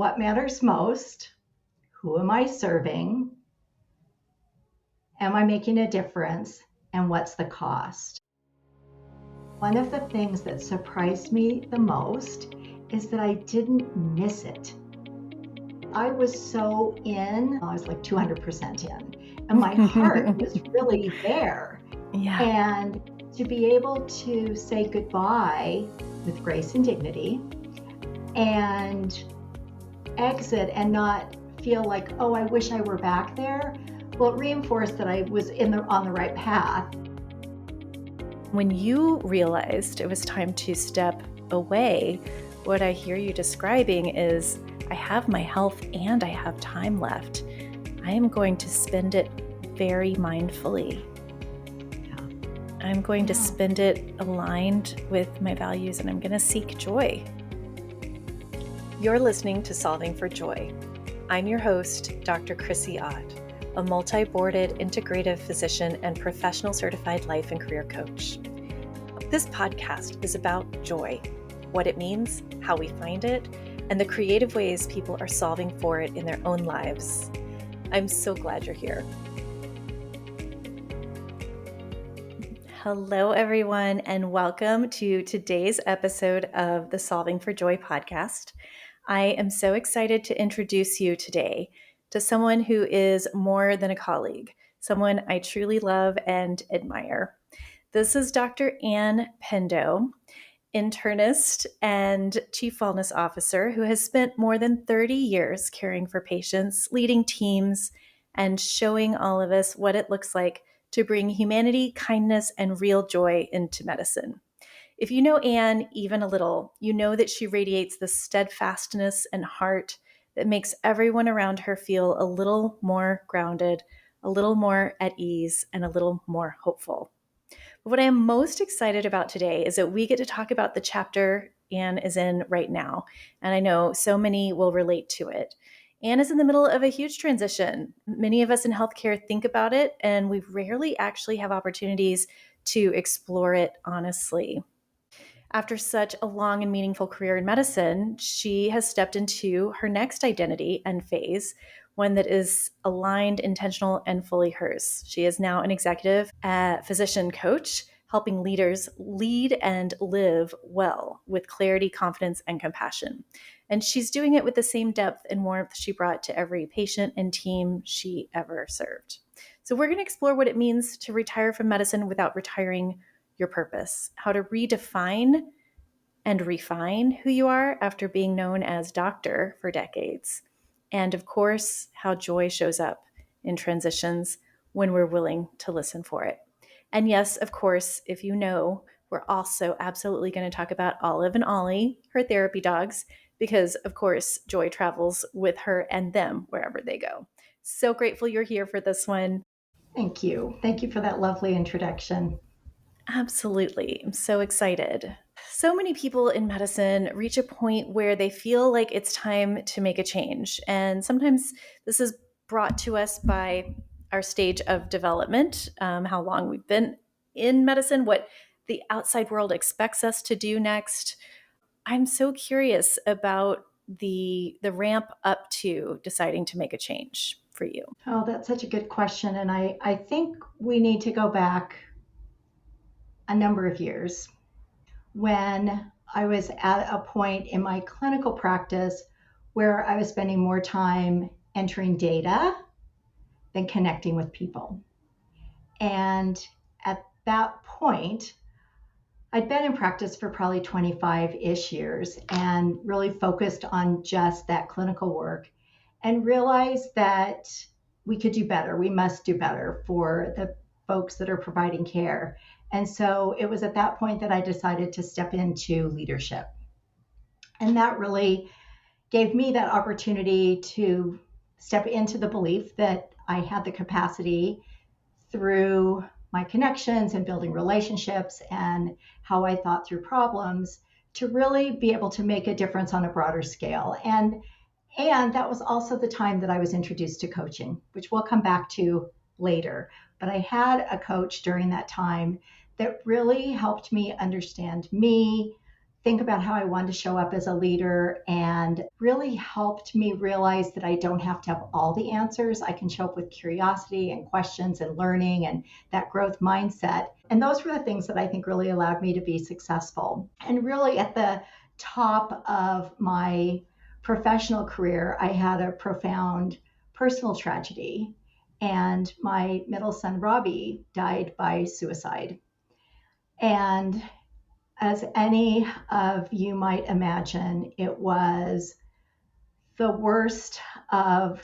what matters most? Who am I serving? Am I making a difference? And what's the cost? One of the things that surprised me the most is that I didn't miss it. I was so in, I was like 200% in, and my heart was really there. Yeah. And to be able to say goodbye with grace and dignity and exit and not feel like, oh, I wish I were back there. Well, it reinforced that I was on the right path. When you realized it was time to step away, what I hear you describing is, I have my health and I have time left. I am going to spend it very mindfully. I'm going to spend it aligned with my values, and I'm going to seek joy. You're listening to Solving for Joy. I'm your host, Dr. Chrissy Ott, a multi-boarded integrative physician and professional certified life and career coach. This podcast is about joy, what it means, how we find it, and the creative ways people are solving for it in their own lives. I'm so glad you're here. Hello, everyone, and welcome to today's episode of the Solving for Joy podcast. I am so excited to introduce you today to someone who is more than a colleague, someone I truly love and admire. This is Dr. Pendo, internist and chief wellness officer who has spent more than 30 years caring for patients, leading teams, and showing all of us what it looks like to bring humanity, kindness, and real joy into medicine. If you know Anne even a little, you know that she radiates the steadfastness and heart that makes everyone around her feel a little more grounded, a little more at ease, and a little more hopeful. But what I am most excited about today is that we get to talk about the chapter Anne is in right now. And I know so many will relate to it. Anne is in the middle of a huge transition. Many of us in healthcare think about it, and we rarely actually have opportunities to explore it honestly. After such a long and meaningful career in medicine, she has stepped into her next identity and phase, one that is aligned, intentional, and fully hers. She is now an executive physician coach, helping leaders lead and live well with clarity, confidence, and compassion. And she's doing it with the same depth and warmth she brought to every patient and team she ever served. So we're going to explore what it means to retire from medicine without retiring your purpose, how to redefine and refine who you are after being known as doctor for decades, and of course, how joy shows up in transitions when we're willing to listen for it. And yes, of course, if you know, we're also absolutely going to talk about Olive and Ollie, her therapy dogs, because of course, joy travels with her and them wherever they go. So grateful you're here for this one. Thank you. Thank you for that lovely introduction. Absolutely. I'm so excited. So many people in medicine reach a point where they feel like it's time to make a change. And sometimes this is brought to us by our stage of development, how long we've been in medicine, what the outside world expects us to do next. I'm so curious about the ramp up to deciding to make a change for you. Oh, that's such a good question. And I think we need to go back a number of years when I was at a point in my clinical practice where I was spending more time entering data than connecting with people. And at that point, I'd been in practice for probably 25-ish years and really focused on just that clinical work and realized that we could do better. We must do better for the folks that are providing care. And so it was at that point that I decided to step into leadership. And that really gave me that opportunity to step into the belief that I had the capacity through my connections and building relationships and how I thought through problems to really be able to make a difference on a broader scale. And that was also the time that I was introduced to coaching, which we'll come back to later. But I had a coach during that time that really helped me understand me, think about how I wanted to show up as a leader, and really helped me realize that I don't have to have all the answers. I can show up with curiosity and questions and learning and that growth mindset. And those were the things that I think really allowed me to be successful. And really, at the top of my professional career, I had a profound personal tragedy. And my middle son, Robbie, died by suicide. And as any of you might imagine, it was the worst of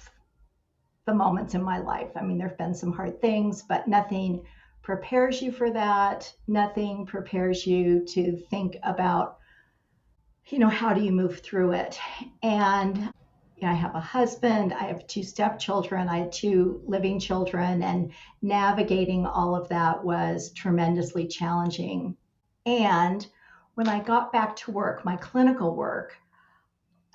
the moments in my life. I mean, there have been some hard things, but nothing prepares you for that. Nothing prepares you to think about, how do you move through it? And I have a husband, I have two stepchildren, I had two living children, and navigating all of that was tremendously challenging. And when I got back to work, my clinical work,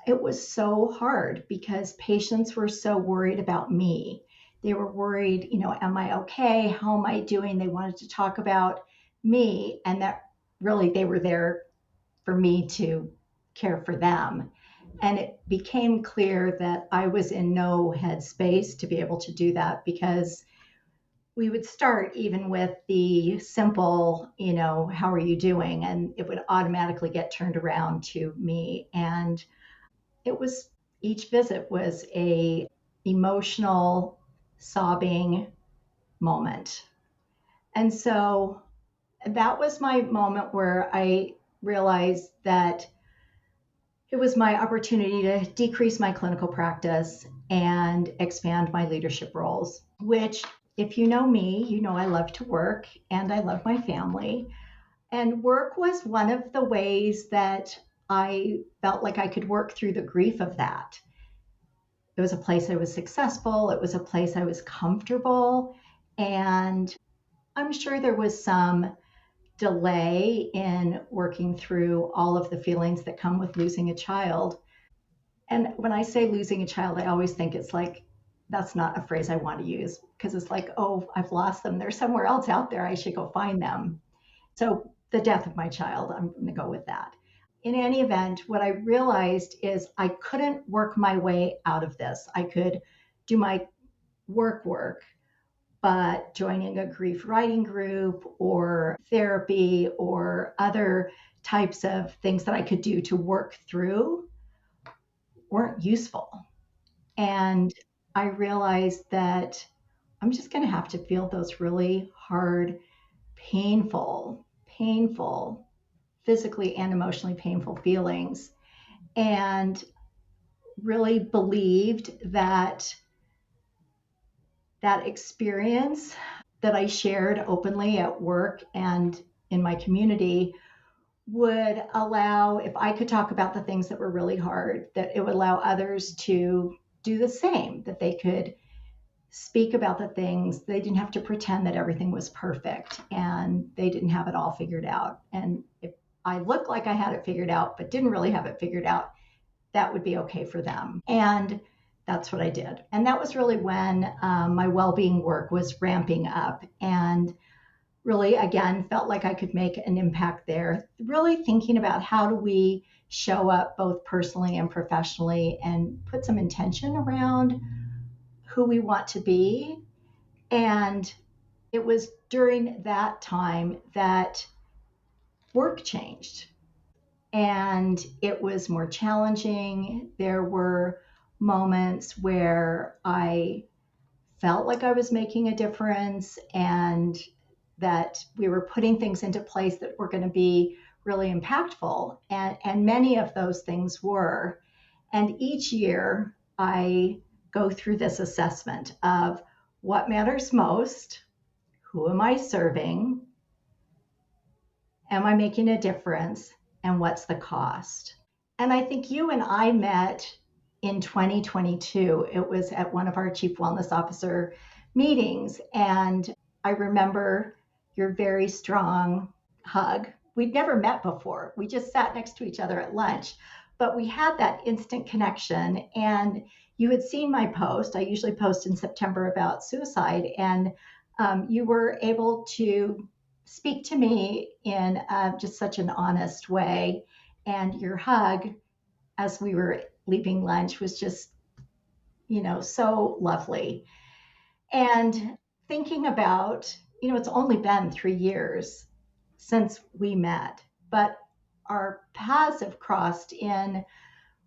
it was so hard because patients were so worried about me. They were worried, am I okay? How am I doing? They wanted to talk about me, and that really they were there for me to care for them. And it became clear that I was in no headspace to be able to do that, because we would start even with the simple, how are you doing? And it would automatically get turned around to me. And it was, each visit was a emotional sobbing moment. And so that was my moment where I realized that it was my opportunity to decrease my clinical practice and expand my leadership roles, which, if you know me, I love to work and I love my family. And work was one of the ways that I felt like I could work through the grief of that. It was a place I was successful, it was a place I was comfortable. And I'm sure there was some delay in working through all of the feelings that come with losing a child. And when I say losing a child, I always think it's like, that's not a phrase I want to use, because it's like, oh, I've lost them. They're somewhere else out there. I should go find them. So the death of my child, I'm going to go with that. In any event, what I realized is I couldn't work my way out of this. I could do my work, but joining a grief writing group or therapy or other types of things that I could do to work through weren't useful. And I realized that I'm just going to have to feel those really hard, painful, physically and emotionally painful feelings. And really believed that that experience that I shared openly at work and in my community would allow, if I could talk about the things that were really hard, that it would allow others to do the same, that they could speak about the things. They didn't have to pretend that everything was perfect and they didn't have it all figured out. And if I looked like I had it figured out, but didn't really have it figured out, that would be okay for them. And that's what I did. And that was really when my well-being work was ramping up, and really, again, felt like I could make an impact there. Really thinking about how do we show up both personally and professionally and put some intention around who we want to be. And it was during that time that work changed and it was more challenging. There were moments where I felt like I was making a difference and that we were putting things into place that were going to be really impactful. And many of those things were. And each year I go through this assessment of what matters most, who am I serving, am I making a difference, and what's the cost. And I think you and I met in 2022. It was at one of our chief wellness officer meetings. And I remember your very strong hug. We'd never met before. We just sat next to each other at lunch, but we had that instant connection. And you had seen my post. I usually post in September about suicide. And you were able to speak to me in just such an honest way And your hug as we were leaving lunch was just, so lovely. And thinking about, it's only been 3 years since we met, but our paths have crossed in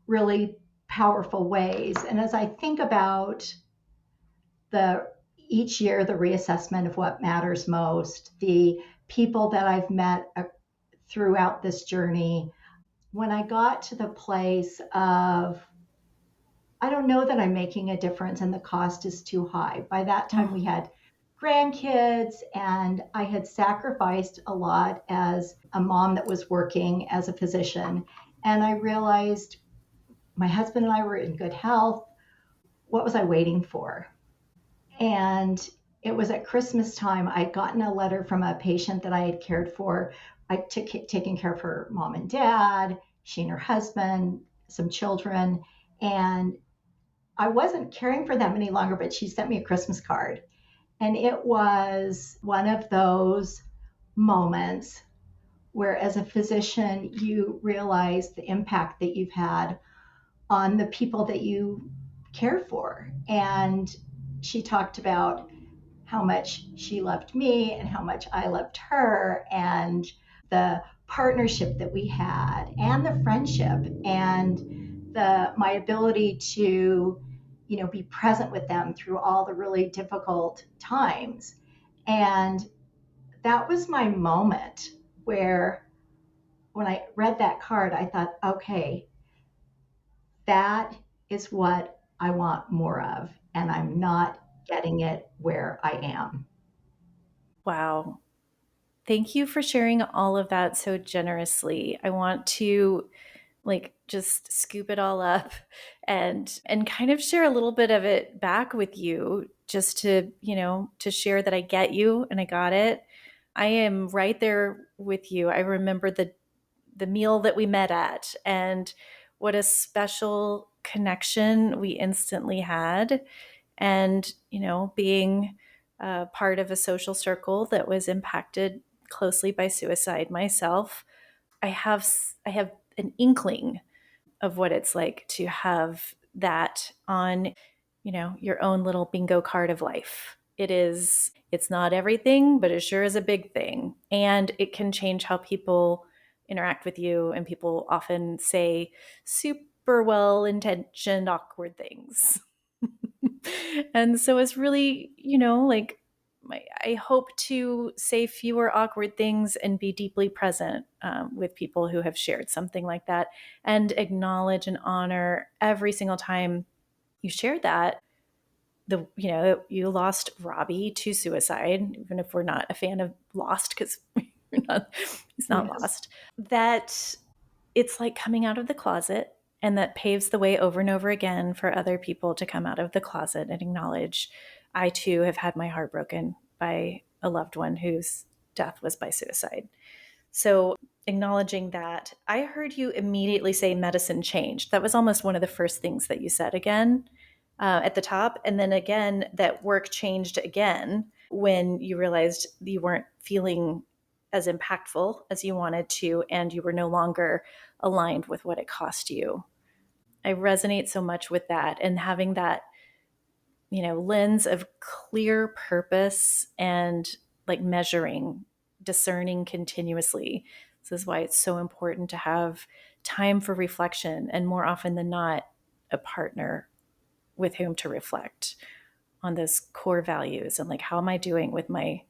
really powerful ways. And as I think about the each year, the reassessment of what matters most, the people that I've met throughout this journey, when I got to the place of, I don't know that I'm making a difference and the cost is too high. By that time, Mm. we had grandkids, and I had sacrificed a lot as a mom that was working as a physician. And I realized my husband and I were in good health. What was I waiting for? And it was at Christmas time, I'd gotten a letter from a patient that I had cared for. I took taking care of her mom and dad, she and her husband, some children, and I wasn't caring for them any longer, but she sent me a Christmas card. And it was one of those moments where, as a physician, you realize the impact that you've had on the people that you care for. And she talked about how much she loved me and how much I loved her, and the partnership that we had, and the friendship, and my ability to, be present with them through all the really difficult times. And that was my moment where, when I read that card, I thought, okay, that is what I want more of, and I'm not getting it where I am. Wow. Thank you for sharing all of that so generously. I want to just scoop it all up and kind of share a little bit of it back with you, just to, to share that I get you and I got it. I am right there with you. I remember the meal that we met at, and what a special connection we instantly had. And, being part of a social circle that was impacted closely by suicide myself, I have an inkling of what it's like to have that on, your own little bingo card of life. It's not everything, but it sure is a big thing. And it can change how people interact with you. And people often say super well intentioned, awkward things. And so it's really, I hope to say fewer awkward things and be deeply present with people who have shared something like that, and acknowledge and honor every single time you share that. You lost Robbie to suicide, even if we're not a fan of Lost, because he's not Yes. lost. That it's like coming out of the closet, and that paves the way over and over again for other people to come out of the closet and acknowledge, I too have had my heart broken by a loved one whose death was by suicide. So acknowledging that, I heard you immediately say medicine changed. That was almost one of the first things that you said again at the top. And then again, that work changed again when you realized you weren't feeling as impactful as you wanted to, and you were no longer aligned with what it cost you. I resonate so much with that, and having that, lens of clear purpose and measuring, discerning continuously. This is why it's so important to have time for reflection, and more often than not, a partner with whom to reflect on those core values, and how am I doing with my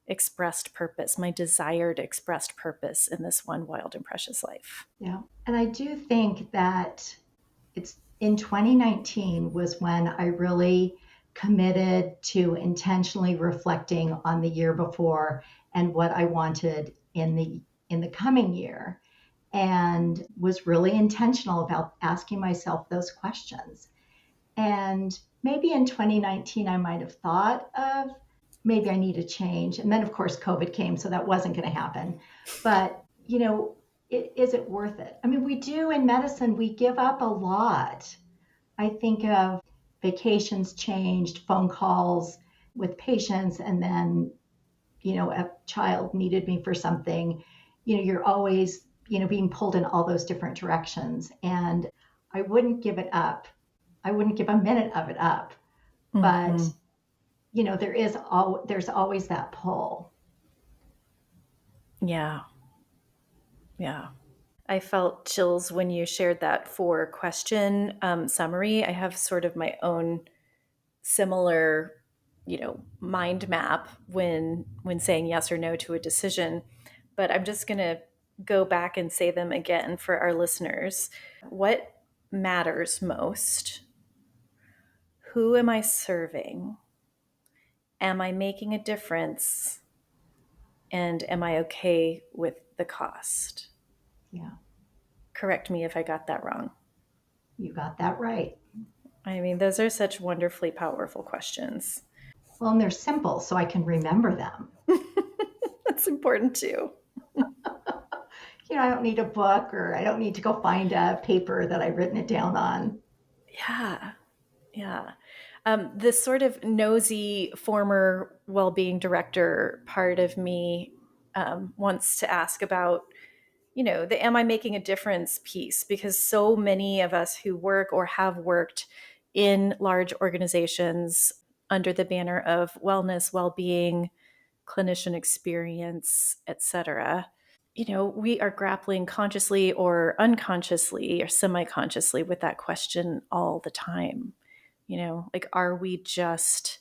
expressed purpose, my desired expressed purpose in this one wild and precious life. Yeah. And I do think that it's in 2019 was when I really committed to intentionally reflecting on the year before and what I wanted in the coming year, and was really intentional about asking myself those questions. And maybe in 2019 I might have thought of, maybe I need a change. And then of course COVID came, so that wasn't going to happen. But, is it worth it? I mean, we do in medicine, we give up a lot. I think of vacations changed, phone calls with patients, and then, a child needed me for something. You're always being pulled in all those different directions. And I wouldn't give it up. I wouldn't give a minute of it up. But, Mm-hmm. there's always that pull. Yeah. Yeah. I felt chills when you shared that four question summary. I have sort of my own similar, mind map when saying yes or no to a decision. But I'm just going to go back and say them again for our listeners. What matters most? Who am I serving? Am I making a difference? And am I okay with the cost? Yeah, Correct me if I got that wrong. you got that right. I mean, those are such wonderfully powerful questions. Well, and they're simple, so I can remember them. That's important too. I don't need a book or I don't need to go find a paper that I've written it down on. Yeah. Yeah. This sort of nosy former well being director part of me wants to ask about, the am I making a difference piece? Because so many of us who work or have worked in large organizations under the banner of wellness, well being, clinician experience, etc. We are grappling consciously or unconsciously or semi consciously with that question all the time. Like, are we just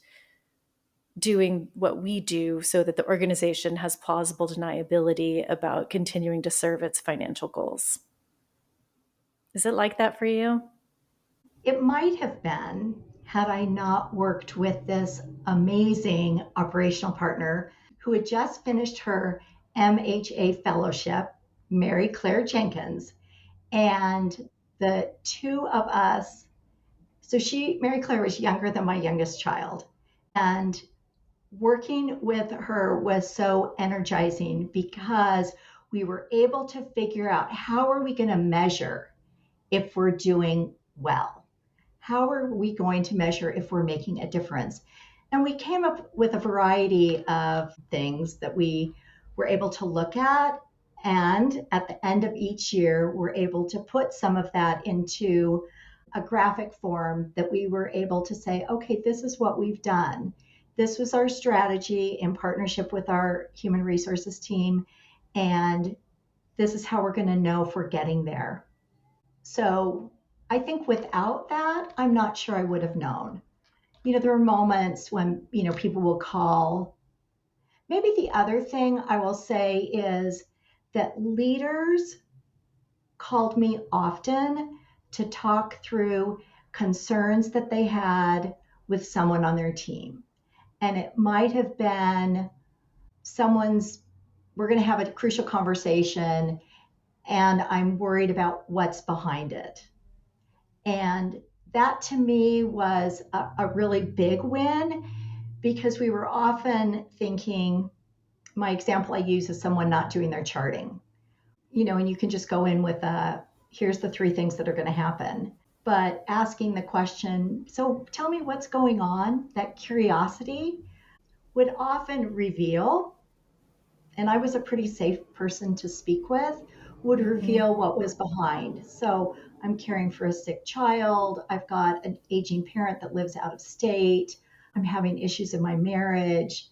doing what we do so that the organization has plausible deniability about continuing to serve its financial goals? Is it like that for you? It might have been had I not worked with this amazing operational partner who had just finished her MHA fellowship, Mary Claire Jenkins. And the two of us, Mary Claire was younger than my youngest child. And working with her was so energizing because we were able to figure out how are we going to measure if we're doing well? How are we going to measure if we're making a difference? And we came up with a variety of things that we were able to look at. And at the end of each year, we're able to put some of that into a graphic form that we were able to say, okay, this is what we've done. This was our strategy in partnership with our human resources team. And this is how we're going to know if we're getting there. So I think without that, I'm not sure I would have known. There are moments when, people will call. Maybe the other thing I will say is that leaders called me often to talk through concerns that they had with someone on their team. And it might have been we're going to have a crucial conversation, and I'm worried about what's behind it. And that to me was a really big win because we were often thinking, my example I use is someone not doing their charting, and you can just go in with here's the three things that are going to happen. But asking the question, so tell me what's going on, that curiosity would often reveal, and I was a pretty safe person to speak with, would Mm-hmm. reveal what was behind. So I'm caring for a sick child. I've got an aging parent that lives out of state. I'm having issues in my marriage.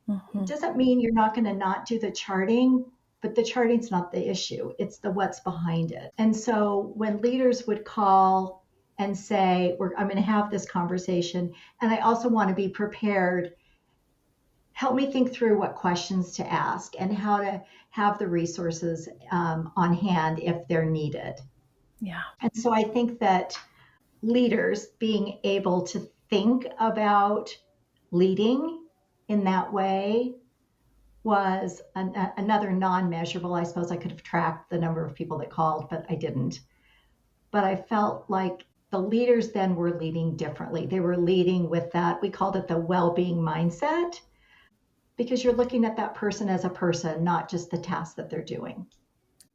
It Mm-hmm. doesn't mean you're not going to not do the charting, but the charting's not the issue. It's the what's behind it. And so when leaders would call and say, I'm going to have this conversation, and I also want to be prepared, help me think through what questions to ask and how to have the resources on hand if they're needed. Yeah. And so I think that leaders being able to think about leading in that way was another non measurable. I suppose I could have tracked the number of people that called, but I didn't. But I felt like the leaders then were leading differently. They were leading with that, we called it the well being mindset, because you're looking at that person as a person, not just the task that they're doing.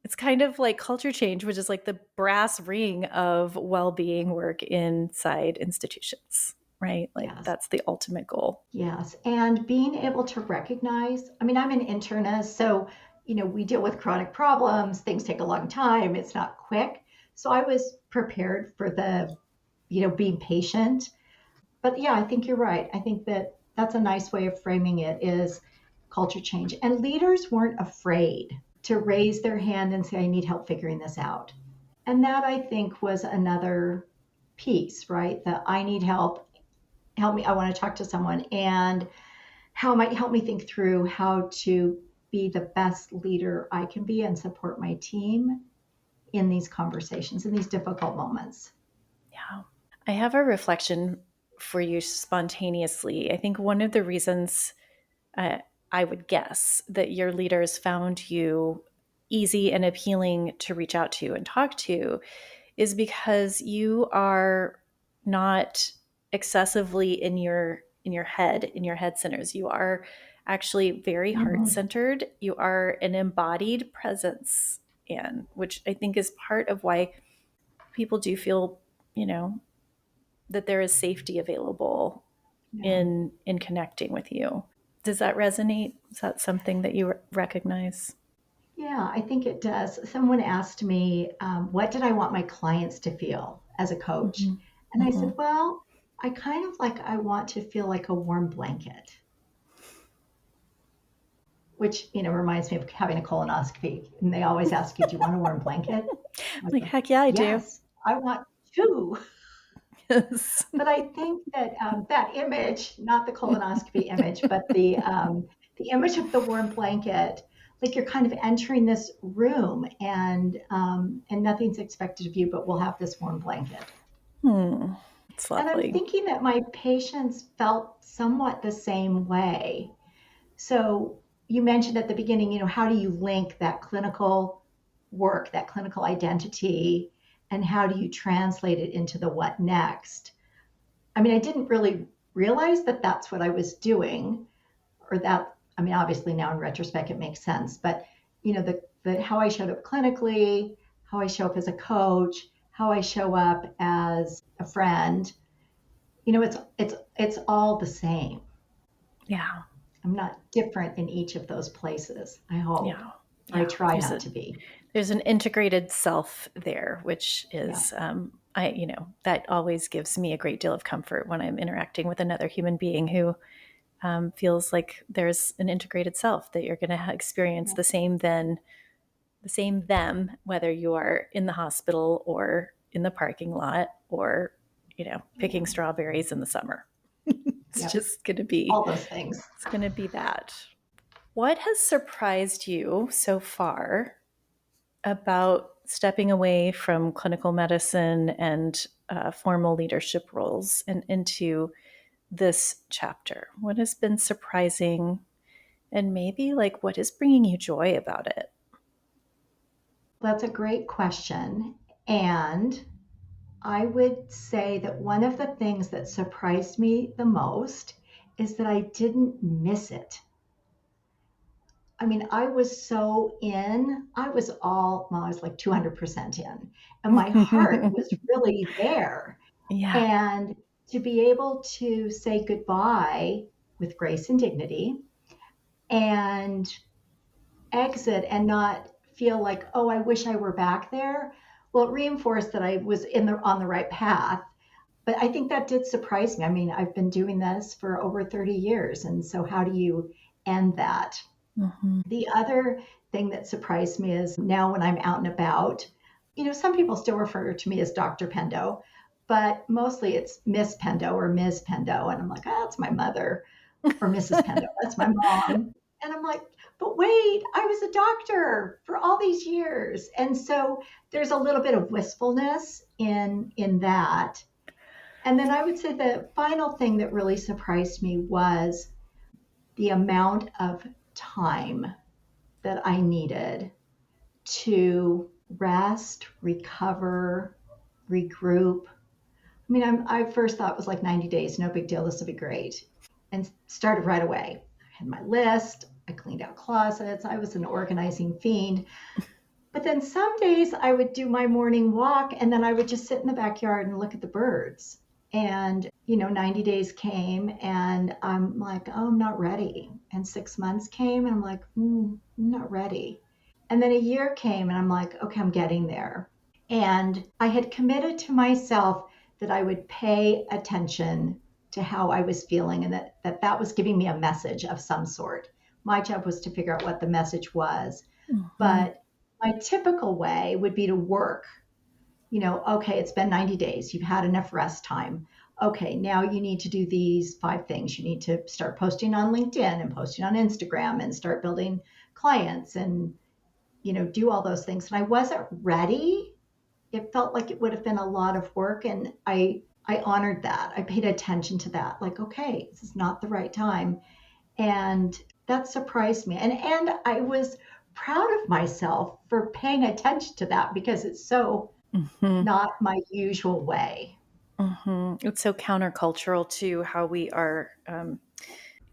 It's kind of like culture change, which is like the brass ring of well being work inside institutions, right? Like, Yes. that's the ultimate goal. Yes. And being able to recognize, I'm an internist. So, we deal with chronic problems, things take a long time, it's not quick. So I was prepared for being patient. But yeah, I think you're right. I think that that's a nice way of framing it is culture change. And leaders weren't afraid to raise their hand and say, I need help figuring this out. And that I think was another piece, right? That I need help, help me, I want to talk to someone, and how might help me think through how to be the best leader I can be and support my team in these conversations, in these difficult moments. Yeah. I have a reflection for you spontaneously. I think one of the reasons uh, I would guess that your leaders found you easy and appealing to reach out to and talk to is because you are not excessively in your head centers. You are actually very heart Mhm. centered. You are an embodied presence, and which I think is part of why people do feel, you know, that there is safety available Yeah. in connecting with you. Does that resonate? Is that something that you recognize? Yeah, I think it does. Someone asked me, what did I want my clients to feel as a coach? Mm-hmm. And I Mm-hmm. said, well, I want to feel like a warm blanket, which, reminds me of having a colonoscopy. And they always ask you, do you want a warm blanket? I was Like, like, heck yeah, I do. yes, I want two. Yes. But I think that that image, not the colonoscopy image, but the image of the warm blanket, like you're kind of entering this room, and nothing's expected of you, but we'll have this warm blanket. Hmm. It's And I'm lovely. thinking that my patients felt somewhat the same way. So you mentioned at the beginning, how do you link that clinical work, that clinical identity, and how do you translate it into the what next? I mean, I didn't really realize that that's what I was doing, or that, I mean, obviously now in retrospect it makes sense, but the how I showed up clinically, how I show up as a coach, how I show up as a friend, it's all the same. Yeah. I'm not different in each of those places, I hope. Yeah. Or I Yeah. try not to be. There's an integrated self there, which Yeah. is that always gives me a great deal of comfort when I'm interacting with another human being who feels like there's an integrated self that you're going to experience Yeah. the same them, whether you are in the hospital or in the parking lot or Yeah. picking strawberries in the summer. It's Yep. just going to be All those things. it's going to be that. What has surprised you so far about stepping away from clinical medicine and formal leadership roles and into this chapter? What has been surprising, and maybe like what is bringing you joy about it? That's a great question. And I would say that one of the things that surprised me the most is that I didn't miss it. I mean, I was so in, I was like 200% in, and my heart was really there. Yeah. And to be able to say goodbye with grace and dignity and exit and not feel like, oh, I wish I were back there. Well, it reinforced that I was on the right path. But I think that did surprise me. I mean, I've been doing this for over 30 years. And so how do you end that? Mm-hmm. The other thing that surprised me is now when I'm out and about, some people still refer to me as Dr. Pendo, but mostly it's Miss Pendo or Ms. Pendo. And I'm like, oh, that's my mother, or Mrs. Pendo, that's my mom. And I'm like, but wait, I was a doctor for all these years. And so there's a little bit of wistfulness in that. And then I would say the final thing that really surprised me was the amount of time that I needed to rest, recover, regroup. I mean, I first thought it was like 90 days, no big deal, this will be great. And started right away. I had my list, I cleaned out closets, I was an organizing fiend. But then some days I would do my morning walk and then I would just sit in the backyard and look at the birds. And, 90 days came and I'm like, oh, I'm not ready. And 6 months came and I'm like, I'm not ready. And then a year came and I'm like, okay, I'm getting there. And I had committed to myself that I would pay attention to how I was feeling and that was giving me a message of some sort. My job was to figure out what the message was. Mm-hmm. But my typical way would be to work, okay, it's been 90 days. You've had enough rest time. Okay, now you need to do these 5 things. You need to start posting on LinkedIn and posting on Instagram and start building clients and, do all those things. And I wasn't ready. It felt like it would have been a lot of work. And I honored that. I paid attention to that. Like, okay, this is not the right time. And that surprised me. And I was proud of myself for paying attention to that because it's so Mm-hmm. not my usual way. Mm-hmm. It's so countercultural to how we are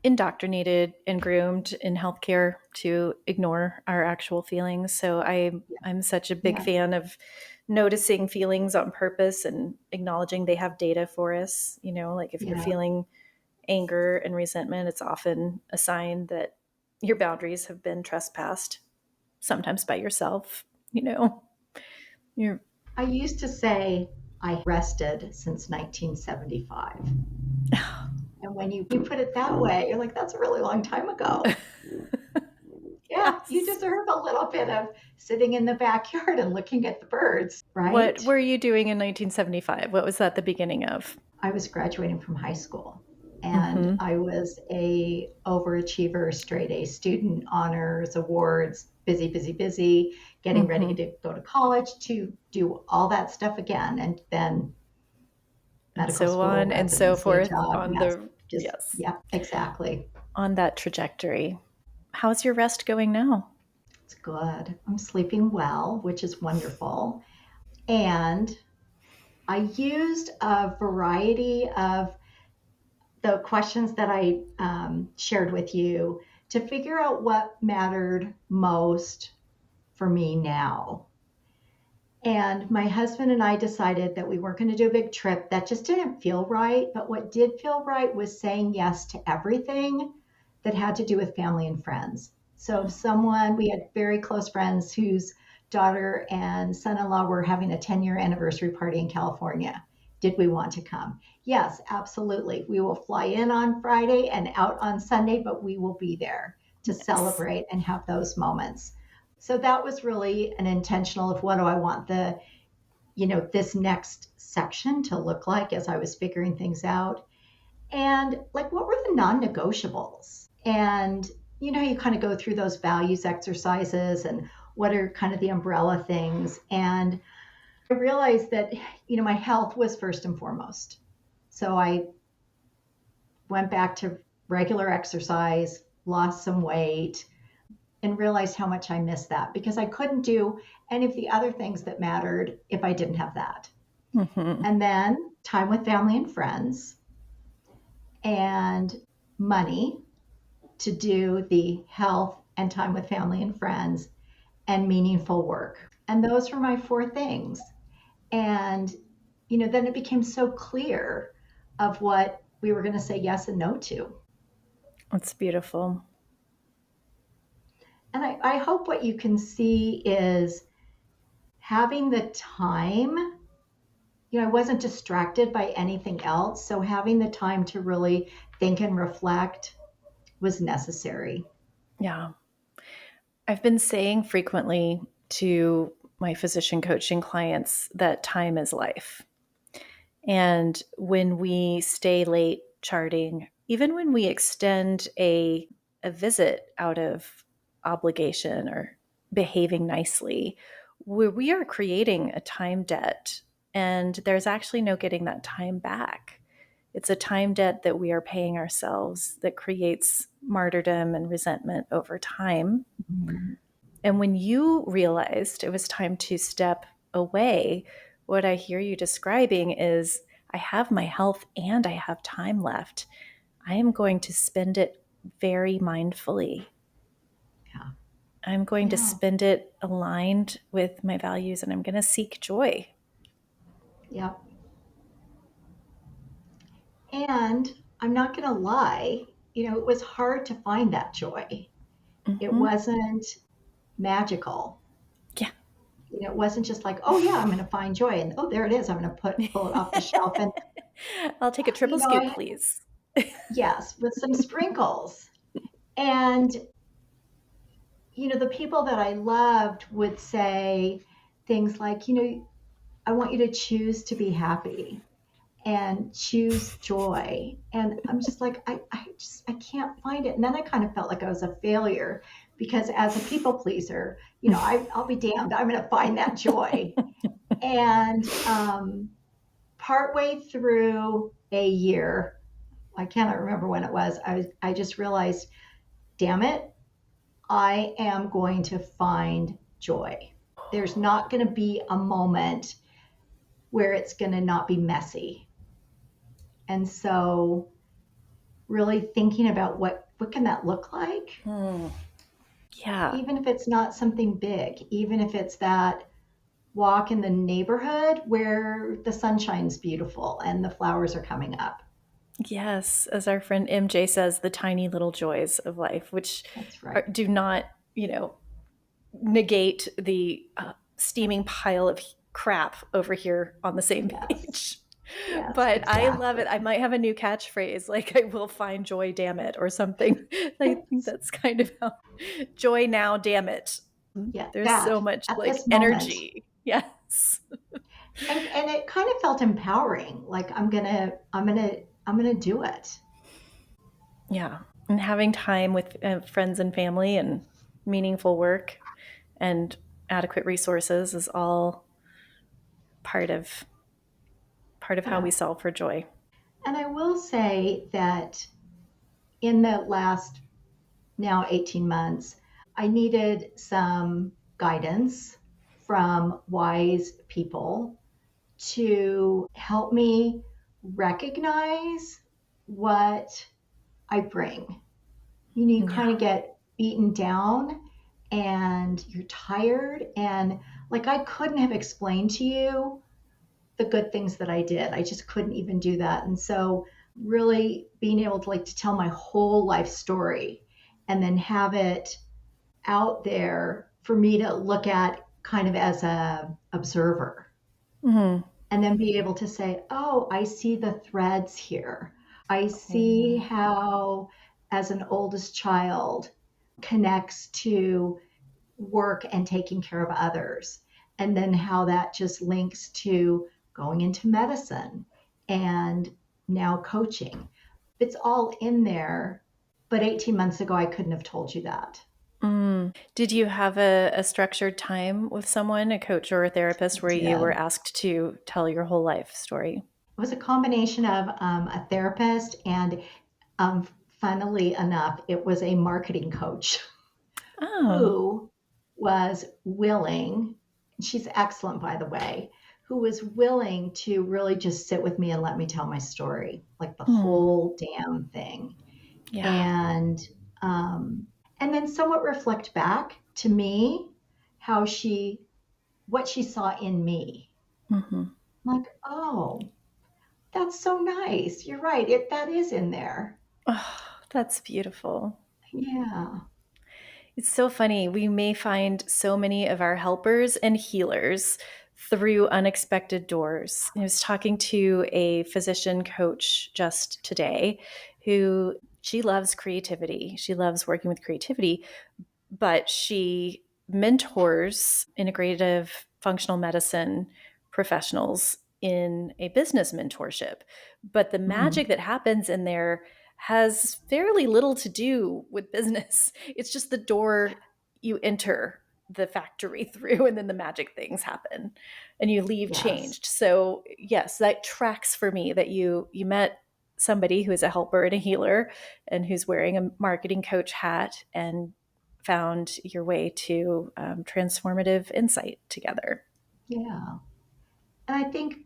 indoctrinated and groomed in healthcare to ignore our actual feelings. So I'm such a big Yes. fan of noticing feelings on purpose and acknowledging they have data for us. Like if you're Yeah. feeling anger and resentment, it's often a sign that your boundaries have been trespassed, sometimes by yourself. You're I used to say I rested since 1975. And when you put it that way, you're like, that's a really long time ago. Yeah, you yes. deserve a little bit of sitting in the backyard and looking at the birds, What right? were you doing in 1975? What was that the beginning of? I was graduating from high school and Mm-hmm. I was a overachiever, straight A student, honors, awards, busy, busy, busy, getting ready Mm-hmm. to go to college to do all that stuff again. And then And medical so on school, and so residency, a forth job. on Yes, the, just, yes, yeah, exactly. on that trajectory. How's your rest going now? It's good. I'm sleeping well, which is wonderful. And I used a variety of the questions that I shared with you to figure out what mattered most for me now. And my husband and I decided that we weren't going to do a big trip. That just didn't feel right. But what did feel right was saying yes to everything that had to do with family and friends. So, if someone, we had very close friends whose daughter and son in law were having a 10-year anniversary party in California. Did we want to come? Yes, absolutely. We will fly in on Friday and out on Sunday, but we will be there to Yes. celebrate and have those moments. So that was really an intentional of what do I want this next section to look like as I was figuring things out. And like, what were the non negotiables? And, you kind of go through those values exercises and what are kind of the umbrella things. And I realized that, my health was first and foremost. So I went back to regular exercise, lost some weight, and realized how much I missed that because I couldn't do any of the other things that mattered if I didn't have that. Mm-hmm. And then time with family and friends and money to do the health and time with family and friends and meaningful work. And those were my 4 things. And, then it became so clear of what we were going to say yes and no to. That's beautiful. And I hope what you can see is having the time. I wasn't distracted by anything else. So having the time to really think and reflect was necessary. Yeah. I've been saying frequently to my physician coaching clients that time is life. And when we stay late charting, even when we extend a visit out of obligation or behaving nicely, we are creating a time debt. And there's actually no getting that time back. It's a time debt that we are paying ourselves that creates martyrdom and resentment over time. Mhm. And when you realized it was time to step away, what I hear you describing is I have my health and I have time left. I am going to spend it very mindfully. Yeah. I'm going to Yeah. spend it aligned with my values and I'm going to seek joy. Yeah. And I'm not going to lie, it was hard to find that joy. It Hmm. wasn't magical. Yeah. It wasn't just like, oh yeah, I'm going to find joy, and oh, there it is. I'm going to pull it off the shelf, and I'll take a triple scoop, I please. yes, with some sprinkles. And the people that I loved would say things like, I want you to choose to be happy and choose joy. And I'm just like, I can't find it. And then I kind of felt like I was a failure because as a people pleaser, I'll be damned. I'm going to find that joy. And partway through a year, I cannot remember when it was, I just realized, damn it, I am going to find joy. There's not going to be a moment where it's going to not be messy. And so really thinking about what can that look like, Hmm. Yeah. even if it's not something big, even if it's that walk in the neighborhood where the sunshine's beautiful and the flowers are coming up. Yes, as our friend MJ says, the tiny little joys of life, which That's right. do not, you know, negate the steaming pile of crap over here on the same Yes. page. Yes, But I love it. exactly. I might have a new catchphrase like I will find joy, damn it, or something. I think Yes. that's kind of how joy now, damn it. Yeah, There's that so much at like this moment. energy. Yes. And it kind of felt empowering. Like I'm gonna do it. Yeah. And having time with friends and family and meaningful work and adequate resources is all part of how Yeah. we solve for joy. And I will say that in the last now 18 months, I needed some guidance from wise people to help me recognize what I bring. You Yeah. kind of get beaten down and you're tired. And like, I couldn't have explained to you the good things that I did. I just couldn't even do that. And so, really being able to like to tell my whole life story and then have it out there for me to look at kind of as a observer Mm-hmm. and then be able to say, oh, I see the threads here. I see how as an oldest child connects to work and taking care of others, and then how that just links to going into medicine and now coaching. It's all in there, but 18 months ago I couldn't have told you that. Did you have a structured time with someone, a coach or a therapist, I where you were did. asked to tell your whole life story? It was a combination of a therapist and, funnily enough, it was a marketing coach Oh. who was willing, she's excellent, by the way, who was willing to really just sit with me and let me tell my story, like the Mm. whole damn thing. Yeah. And, um, and then somewhat reflect back to me how what she saw in me. Hmm. I'm like, oh, that's so nice. You're right. That is in there. Oh, that's beautiful. Yeah. It's so funny. We may find so many of our helpers and healers through unexpected doors. I was talking to a physician coach just today who she loves creativity. She loves working with creativity, but she mentors integrative functional medicine professionals in a business mentorship. But the Mm, magic that happens in there has fairly little to do with business. It's just the door you enter the factory through, and then the magic things happen and you leave yes. changed. So yes, that tracks for me that you met somebody who is a helper and a healer and who's wearing a marketing coach hat and found your way to transformative insight together. Yeah. And I think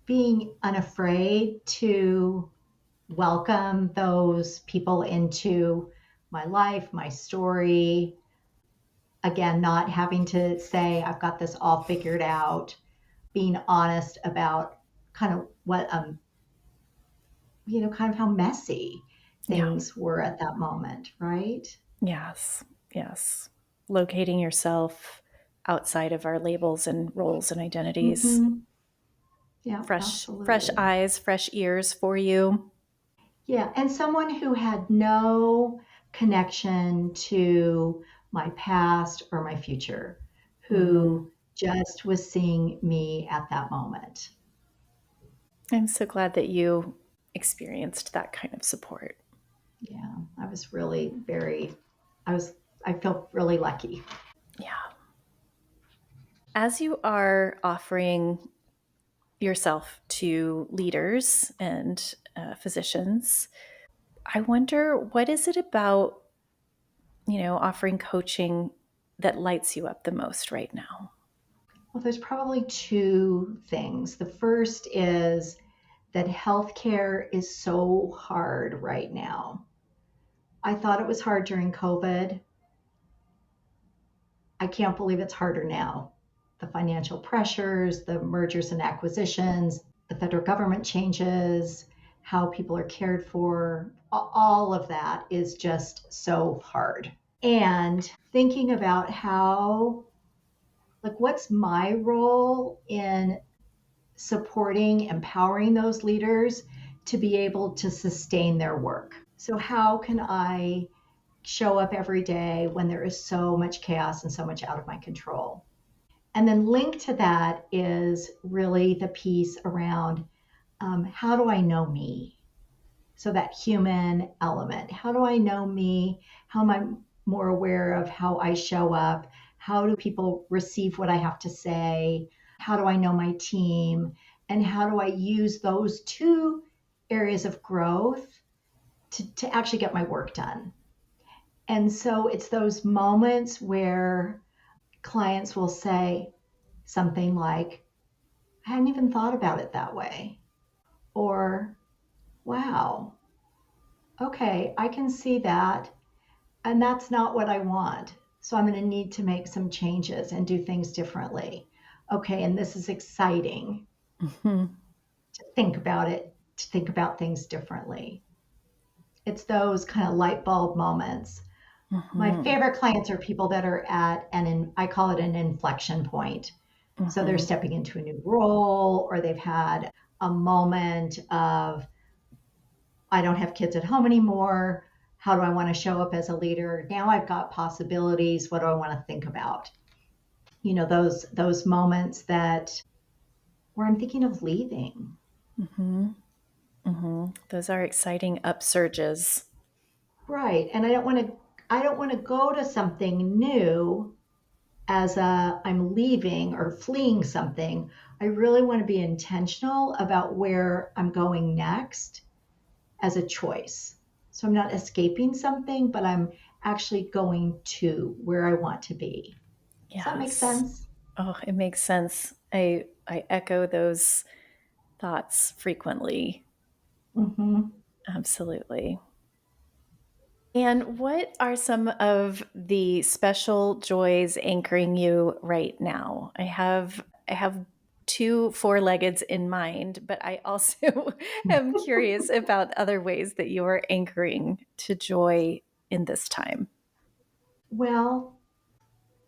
being unafraid to welcome those people into my life, my story. Again, not having to say, I've got this all figured out, being honest about kind of what kind of how messy Yeah. things were at that moment, right? Yes. Yes. Locating yourself outside of our labels and roles and identities. Hmm. Yeah, Fresh absolutely. eyes, fresh ears for you. Yeah, and someone who had no connection to my past or my future, Mm. who just was seeing me at that moment. I'm so glad that you experienced that kind of support. Yeah, I was really very, I was, I felt really lucky. Yeah. As you are offering yourself to leaders and physicians, I wonder, what is it about, offering coaching that lights you up the most right now? Well, there's probably two things. The first is that healthcare is so hard right now. I thought it was hard during COVID. I can't believe it's harder now. The financial pressures, the mergers and acquisitions, the federal government changes, how people are cared for, all of that is just so hard. And thinking about how, like, what's my role in supporting, empowering those leaders to be able to sustain their work? So, how can I show up every day when there is so much chaos and so much out of my control? And then linked to that is really the piece around how do I know me? So that human element. How do I know me? How am I more aware of how I show up? How do people receive what I have to say? How do I know my team? And how do I use those two areas of growth to actually get my work done? And so it's those moments where clients will say something like, I hadn't even thought about it that way. Or, wow, okay, I can see that. And that's not what I want. So I'm going to need to make some changes and do things differently. Okay, and this is exciting Mm-hmm. to think about it, to think about things differently. It's those kind of light bulb moments. My Mm-hmm. favorite clients are people that are at I call it an inflection point. So they're Mm-hmm. stepping into a new role, or they've had a moment of, I don't have kids at home anymore. How do I want to show up as a leader? Now I've got possibilities. What do I want to think about? Those moments that where I'm thinking of leaving. Mm-hmm. Mm-hmm. Those are exciting upsurges. Right. And I don't want to go to something new as I'm leaving or fleeing something. I really want to be intentional about where I'm going next as a choice. So I'm not escaping something, but I'm actually going to where I want to be. Does that make Yes. sense? Oh, it makes sense. I echo those thoughts frequently. Hmm. Absolutely. And what are some of the special joys anchoring you right now? I have two four-leggeds in mind, but I also am curious about other ways that you are anchoring to joy in this time. Well,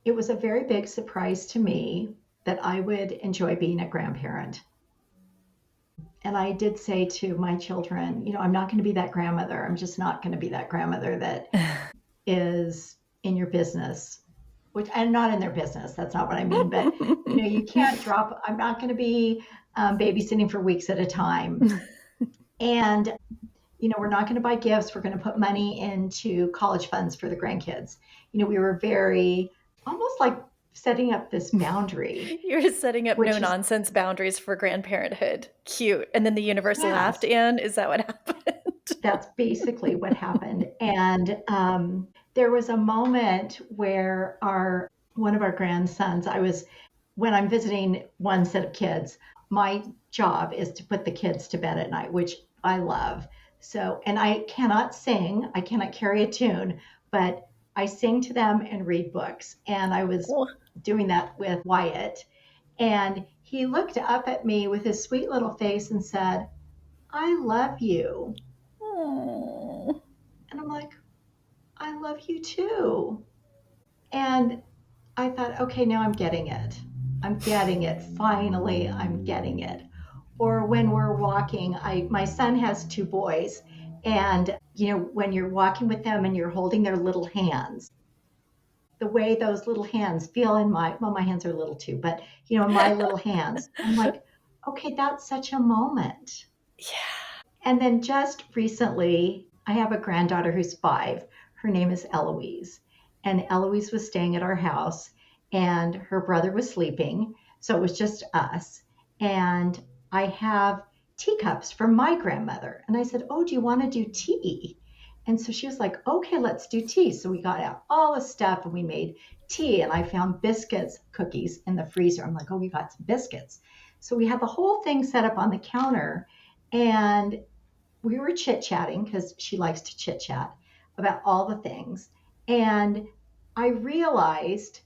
it was a very big surprise to me that I would enjoy being a grandparent. And I did say to my children, I'm not going to be that grandmother. I'm just not going to be that grandmother that is in your business, which I'm not in their business. That's not what I mean. But, you can't drop, I'm not going to be babysitting for weeks at a time. And, we're not going to buy gifts. We're going to put money into college funds for the grandkids. We were very almost like setting up this boundary, You're setting up no which is, nonsense boundaries for grandparenthood. Cute. And then the universe laughed, yes, Anne. Is that what happened? that's basically what happened. And there was a moment where one of our grandsons, when I'm visiting one set of kids, my job is to put the kids to bed at night, which I love. So, and I cannot sing, I cannot carry a tune, but I sing to them and read books. And I was Oh, doing that with Wyatt. And he looked up at me with his sweet little face and said, I love you. Oh. And I'm like, I love you too. And I thought, okay, now I'm getting it. I'm getting it. Finally, I'm getting it. Or when we're walking, my son has two boys, and when you're walking with them and you're holding their little hands, the way those little hands feel in my hands are little too, but my little hands, I'm like, okay, that's such a moment. Yeah. And then just recently, I have a granddaughter who's 5. Her name is Eloise. And Eloise was staying at our house, and her brother was sleeping. So it was just us. And I have teacups from my grandmother. And I said, oh, do you want to do tea? And so she was like, okay, let's do tea. So we got out all the stuff and we made tea. And I found biscuits, cookies in the freezer. I'm like, oh, we got some biscuits. So we had the whole thing set up on the counter. And we were chit chatting because she likes to chit chat about all the things. And I realized,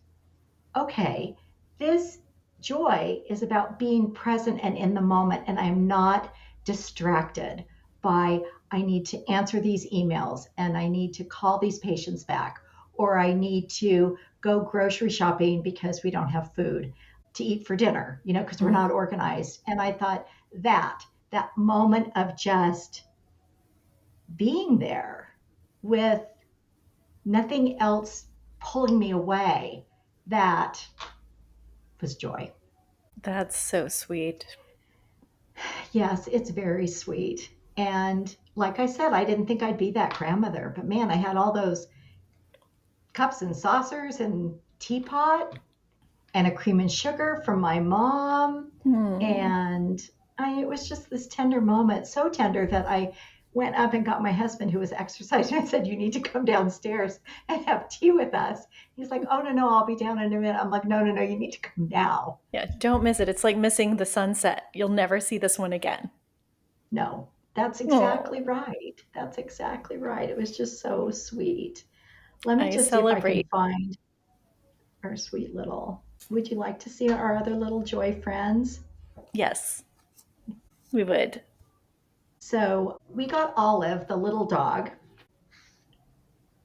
okay, this joy is about being present and in the moment. And I'm not distracted by, I need to answer these emails and I need to call these patients back, or I need to go grocery shopping because we don't have food to eat for dinner, because we're not organized. And I thought that moment of just being there with nothing else pulling me away, that was joy. That's so sweet. Yes, it's very sweet. And like I said, I didn't think I'd be that grandmother, but man, I had all those cups and saucers and teapot and a cream and sugar from my mom. Hmm. And it was just this tender moment, so tender that I went up and got my husband, who was exercising. I said, you need to come downstairs and have tea with us. He's like, oh, no, no, I'll be down in a minute. I'm like, no, no, no, you need to come now. Yeah, don't miss it. It's like missing the sunset. You'll never see this one again. No, that's exactly Oh, right. That's exactly right. It was just so sweet. Let me I just see if I can celebrate. find our sweet little. Would you like to see our other little joy friends? Yes, we would. So we got Olive, the little dog,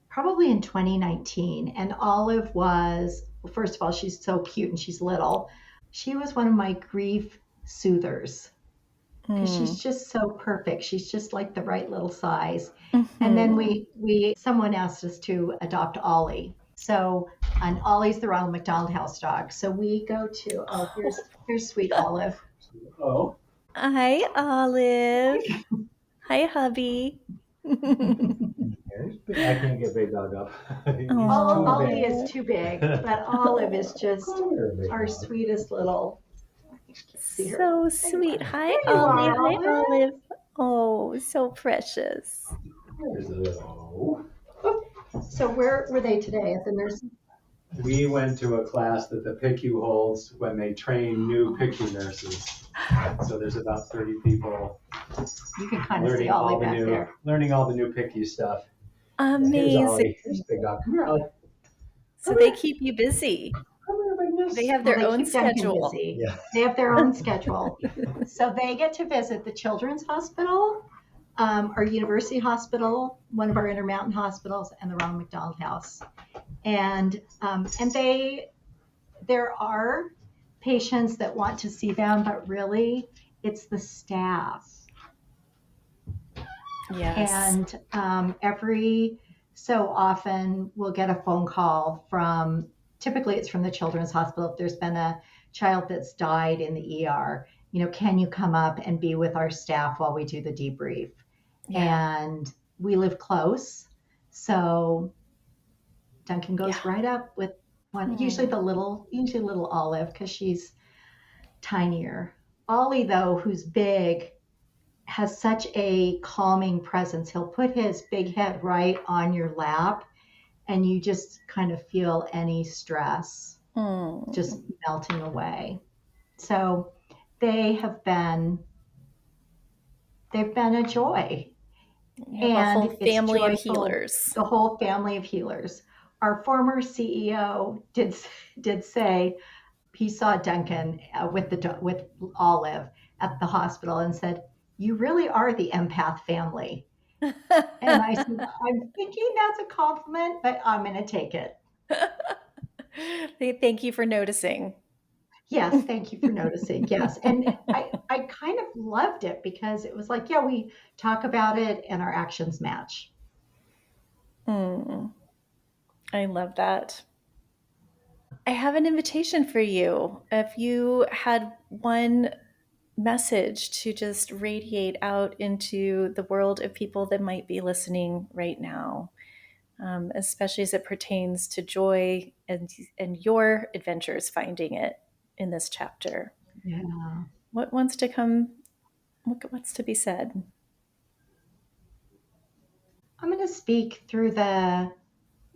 probably in 2019. And Olive was, well, first of all, she's so cute and she's little. She was one of my grief soothers because Mm. she's just so perfect. She's just like the right little size. And then Hmm. someone asked us to adopt Ollie. So, and Ollie's the Ronald McDonald House dog. So we go to, oh, here's sweet Olive. Oh. Hi, Olive. Hi, hubby. I can't get Big Dog up. He's too big. Ollie is Oh, too big, but Olive is just Come here, Big our Dog. sweetest little. I can't see her. so There you sweet. are. Hi, There you Ollie. are, Hi, Olive. Olive. Oh, so precious. There's a little. So where were they today at the nursing? We went to a class that the PICU holds when they train new PICU nurses. So there's about 30 people You can kind of see Ollie back there. learning all the new PICU stuff. Yeah, here's Amazing. Ollie. Here's Big Dog. Come here, Ollie. So they keep you busy. Come here, They bigness. have Well, their they own keep Duncan schedule. busy. Yeah. They have their own schedule. So they get to visit the Children's Hospital, our University Hospital, one of our Intermountain hospitals, and the Ronald McDonald House. And there are patients that want to see them, but really it's the staff. Yes. And every so often we'll get a phone call from, typically it's from the Children's Hospital. If there's been a child that's died in the ER, can you come up and be with our staff while we do the debrief? Yeah. And we live close. So Duncan Yeah. goes right up with one, Hmm. usually little Olive because she's tinier. Ollie, though, who's big, has such a calming presence. He'll put his big head right on your lap, and you just kind of feel any stress Hmm. just melting away. So they have been they've been a joy, You have a whole and it's family of joyful. healers. The whole family of healers. Our former CEO did say he saw Duncan with Olive at the hospital and said, you really are the empath family. And I said, I'm thinking that's a compliment, but I'm going to take it. Thank you for noticing. Yes, thank you for noticing. Yes. And I kind of loved it because it was like, yeah, we talk about it and our actions match. Mm, I love that. I have an invitation for you. If you had one message to just radiate out into the world of people that might be listening right now, especially as it pertains to joy and your adventures finding it in this chapter. Yeah. What wants to come? What's to be said? I'm going to speak through the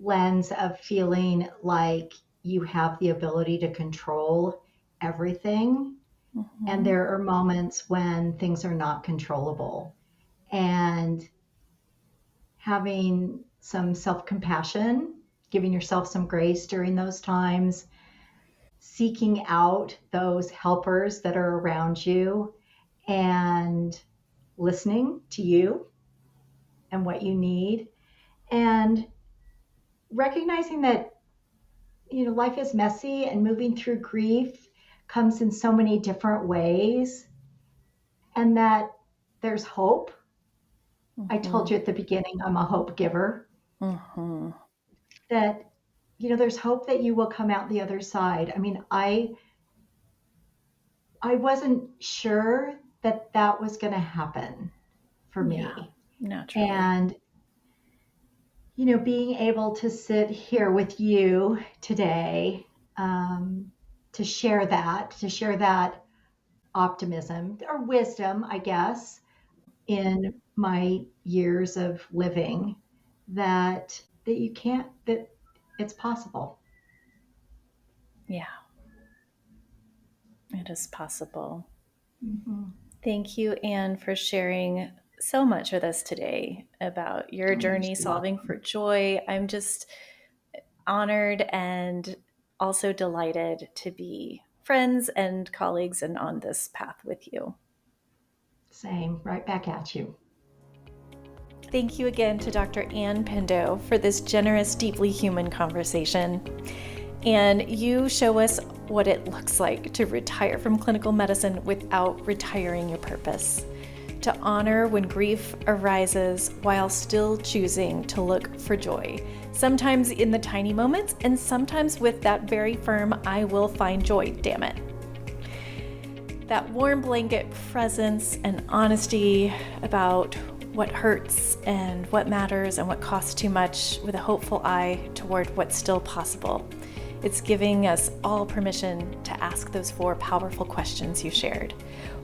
lens of feeling like you have the ability to control everything. And Mm-hmm. there are moments when things are not controllable. And having some self compassion, giving yourself some grace during those times, seeking out those helpers that are around you and listening to you and what you need, and recognizing that life is messy and moving through grief comes in so many different ways, and that there's hope. I Mm-hmm. told you at the beginning, I'm a hope giver. Mm-hmm. That there's hope that you will come out the other side. I mean, I wasn't sure that that was going to happen for Yeah, me. naturally. And being able to sit here with you today, um, to share that optimism or wisdom, I guess, in my years of living, that it's possible. Yeah, it is possible. Mhm. Thank you, Anne, for sharing so much with us today about your Oh, you're journey so solving for welcome. joy. I'm just honored and also delighted to be friends and colleagues and on this path with you. Same, right back at you. Thank you again to Dr. Anne Pendo for this generous, deeply human conversation. And you show us what it looks like to retire from clinical medicine without retiring your purpose. To honor when grief arises while still choosing to look for joy, sometimes in the tiny moments and sometimes with that very firm, I will find joy, damn it. That warm blanket presence and honesty about what hurts and what matters and what costs too much, with a hopeful eye toward what's still possible. It's giving us all permission to ask those 4 powerful questions you shared.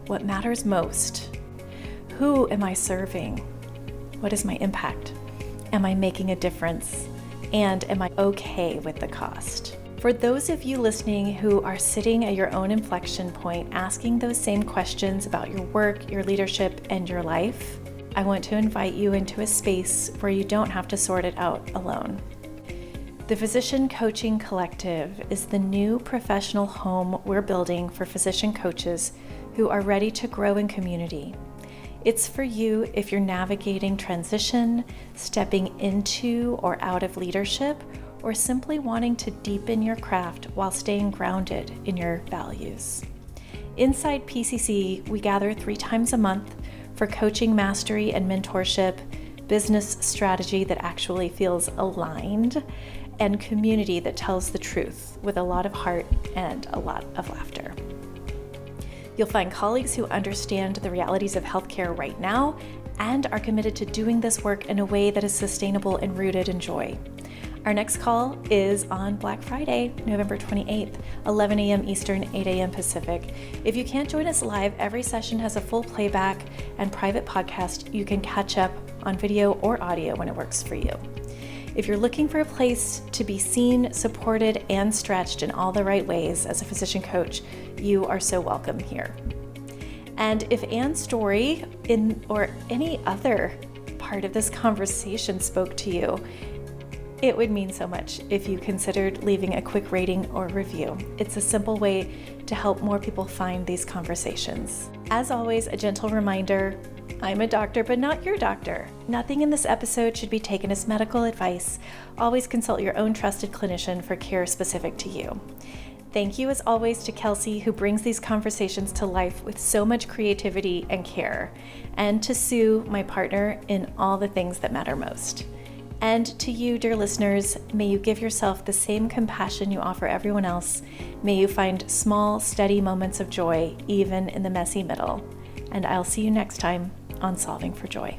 What matters most? Who am I serving? What is my impact? Am I making a difference? And am I okay with the cost? For those of you listening who are sitting at your own inflection point, asking those same questions about your work, your leadership, and your life, I want to invite you into a space where you don't have to sort it out alone. The Physician Coaching Collective is the new professional home we're building for physician coaches who are ready to grow in community. It's for you if you're navigating transition, stepping into or out of leadership, or simply wanting to deepen your craft while staying grounded in your values. Inside PCC, we gather 3 times a month for coaching mastery and mentorship, business strategy that actually feels aligned, and community that tells the truth with a lot of heart and a lot of laughter. You'll find colleagues who understand the realities of healthcare right now and are committed to doing this work in a way that is sustainable and rooted in joy. Our next call is on Black Friday, November 28th, 11 a.m. Eastern, 8 a.m. Pacific. If you can't join us live, every session has a full playback and private podcast you can catch up on video or audio when it works for you. If you're looking for a place to be seen, supported, and stretched in all the right ways as a physician coach, you are so welcome here. And if Anne's story or any other part of this conversation spoke to you, It would mean so much if you considered leaving a quick rating or review. It's a simple way to help more people find these conversations. As always, a gentle reminder, I'm a doctor, but not your doctor. Nothing in this episode should be taken as medical advice. Always consult your own trusted clinician for care specific to you. Thank you as always to Kelsey, who brings these conversations to life with so much creativity and care, and to Sue, my partner in all the things that matter most. And to you, dear listeners, may you give yourself the same compassion you offer everyone else. May you find small, steady moments of joy, even in the messy middle. And I'll see you next time on Solving for Joy.